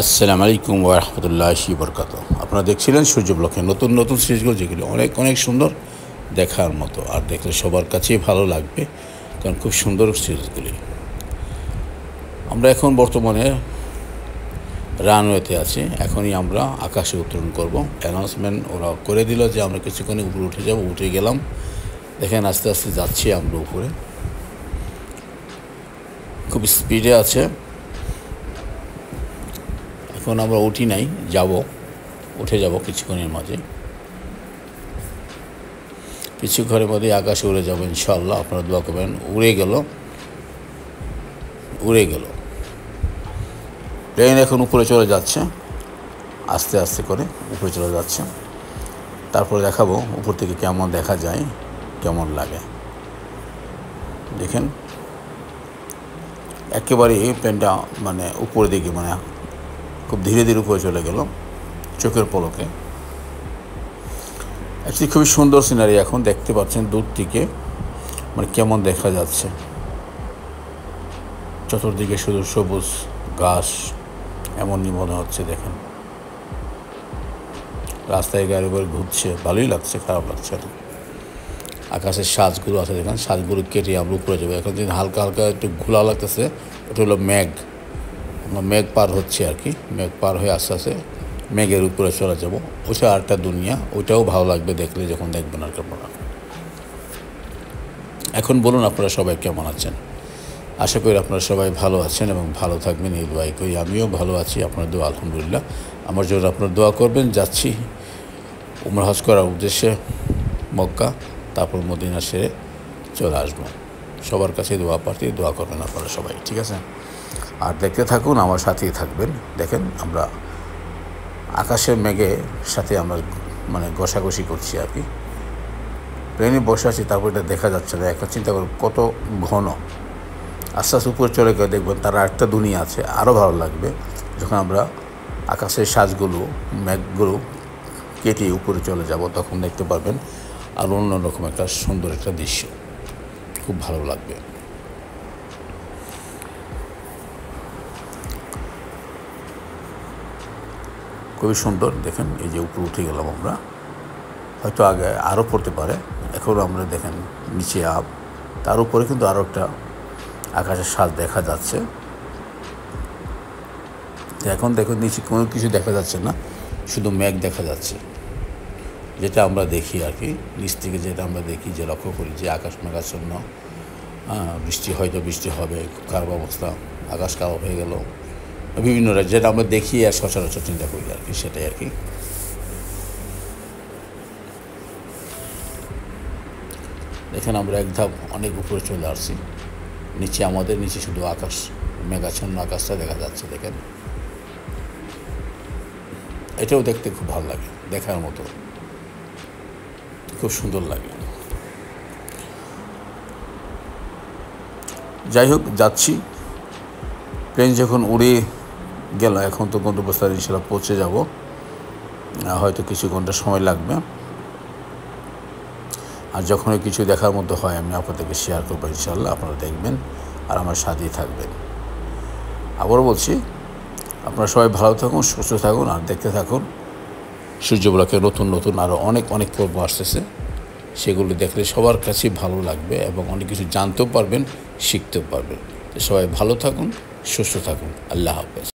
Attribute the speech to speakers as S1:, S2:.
S1: আসসালামু আলাইকুম ওয়া রাহমাতুল্লাহি ওয়া বারাকাতুহু। আপনারা দেখছিলেন সূর্য ব্লকের নতুন নতুন সিরিজগুলো, যেগুলো অনেক অনেক সুন্দর দেখার মতো, আর দেখলে সবার কাছেই ভালো লাগবে, কারণ খুব সুন্দর সিরিজগুলি। আমরা এখন বর্তমানে রানওয়েতে আছি। এখনই আমরা আকাশে উত্তোলন করব। অ্যানাউন্সমেন্ট ওরা করে দিল যে আমরা কিছুক্ষণে উপরে উঠে যাব। উঠে গেলাম, দেখেন আস্তে আস্তে যাচ্ছি আমরা উপরে, খুব স্পিডে আছে। এখন আমরা উঠি নাই, উঠে যাব কিছুক্ষণের মাঝে, কিছুক্ষণের মধ্যে আকাশে উড়ে যাব ইনশাআল্লাহ। আপনারা দোয়া করবেন। উড়ে গেল প্লেন এখন উপরে চলে যাচ্ছে, আস্তে আস্তে করে উপরে চলে যাচ্ছে। তারপরে দেখাবো উপর থেকে কেমন দেখা যায়, কেমন লাগে। দেখেন একেবারে এই প্লেনটা উপরের দিকে খুব ধীরে ধীরে উপরে চলে গেল চোখের পলকে। অ্যাকচুয়ালি খুবই সুন্দর সিনারি। এখন দেখতে পাচ্ছেন দূর থেকে কেমন দেখা যাচ্ছে। চতুর্দিকে শুধু সবুজ ঘাস, এমনই মনে হচ্ছে। দেখেন রাস্তায় গাড়ি করে ঘুরছে, ভালোই লাগছে, খারাপ লাগছে না। আকাশের সাজগুলো আছে, দেখেন সাজগুলো কেটে আমরা উপরে যাবো। এখন যদি হালকা হালকা একটু ঘোলা লাগতেছে, ওটা হলো মেঘ। আমরা মেঘ পার হচ্ছে আর কি। মেঘ পার হয়ে আস্তে আস্তে মেঘের উপরে চলে যাব। ওইটা আরেকটা দুনিয়া, ওইটাও ভালো লাগবে দেখলে, যখন দেখবেন আর কি আপনারা। এখন বলুন আপনারা সবাই কেমন আছেন? আশা করি আপনারা সবাই ভালো আছেন এবং ভালো থাকবেন, এই দোয়াই করি। আমিও ভালো আছি, আপনার দোয়া আলহামদুলিল্লাহ। আমার জন্য আপনারা দোয়া করবেন। যাচ্ছি উমরা হজ করার উদ্দেশ্যে মক্কা, তারপর মদিনা সেরে চলে আসবো। সবার কাছে দোয়া প্রার্থী, দোয়া করবেন আপনারা সবাই, ঠিক আছে? আর দেখতে থাকুন, আমার সাথেই থাকবেন। দেখেন আমরা আকাশের মেঘের সাথে আমরা ঘষাঘষি করছি আর কি। প্লেনে বসে আছি, তারপর এটা দেখা যাচ্ছে না। এখন চিন্তা করুন কত ঘন। আস্তে আস্তে উপরে চলে গেলে দেখবেন তার একটা দুনিয়া আছে, আরও ভালো লাগবে যখন আমরা আকাশের সাজগুলো, মেঘগুলো কেটে উপরে চলে যাব। তখন দেখতে পারবেন আর অন্যরকম একটা সুন্দর একটা দৃশ্য, খুব ভালো লাগবে। খুবই সুন্দর। দেখেন এই যে উপরে উঠে গেলাম আমরা, হয়তো আগে আরও পড়তে পারে। এখন আমরা দেখেন নিচে তার উপরে কিন্তু আরও একটা আকাশের সাজ দেখা যাচ্ছে। এখন দেখুন নিচে কোনো কিছু দেখা যাচ্ছে না, শুধু মেঘ দেখা যাচ্ছে। যেটা আমরা দেখি আর কি, নিচ থেকে যেটা আমরা দেখি, যে লক্ষ্য করি যে আকাশ মেঘাচ্ছন্ন, হয়তো বৃষ্টি হবে, খারাপ অবস্থা, আকাশ কালো হয়ে গেল, বিভিন্ন যেটা আমরা দেখি আর সচরাচর চিন্তা করি আর কি, সেটাই আর কি। দেখেন আমরা এক ধাপ অনেক উপরে চলে আসছি। আমাদের নিচে শুধু আকাশ, মেঘাচ্ছন্ন আকাশটা দেখা যাচ্ছে। দেখেন এটাও দেখতে খুব ভালো লাগে, দেখার মতো, খুব সুন্দর লাগে। যাই হোক, যাচ্ছি। প্লেন যখন উড়ে গেল, এখন তো গন্তব্যস্থলে ইনশাল্লাহ পৌঁছে যাব। হয়তো কিছু ঘন্টা সময় লাগবে। আর যখনই কিছু দেখার মতো হয় আমি আপনাদেরকে শেয়ার করবো ইনশাল্লাহ। আপনারা দেখবেন আর আমার সাথেই থাকবেন। আবারও বলছি, আপনারা সবাই ভালো থাকুন, সুস্থ থাকুন, আর দেখতে থাকুন সূর্য ব্লকের নতুন নতুন আরও অনেক অনেক পর্ব আসতেছে। সেগুলো দেখলে সবার কাছেই ভালো লাগবে এবং অনেক কিছু জানতেও পারবেন, শিখতেও পারবেন। সবাই ভালো থাকুন, সুস্থ থাকুন। আল্লাহ হাফেজ।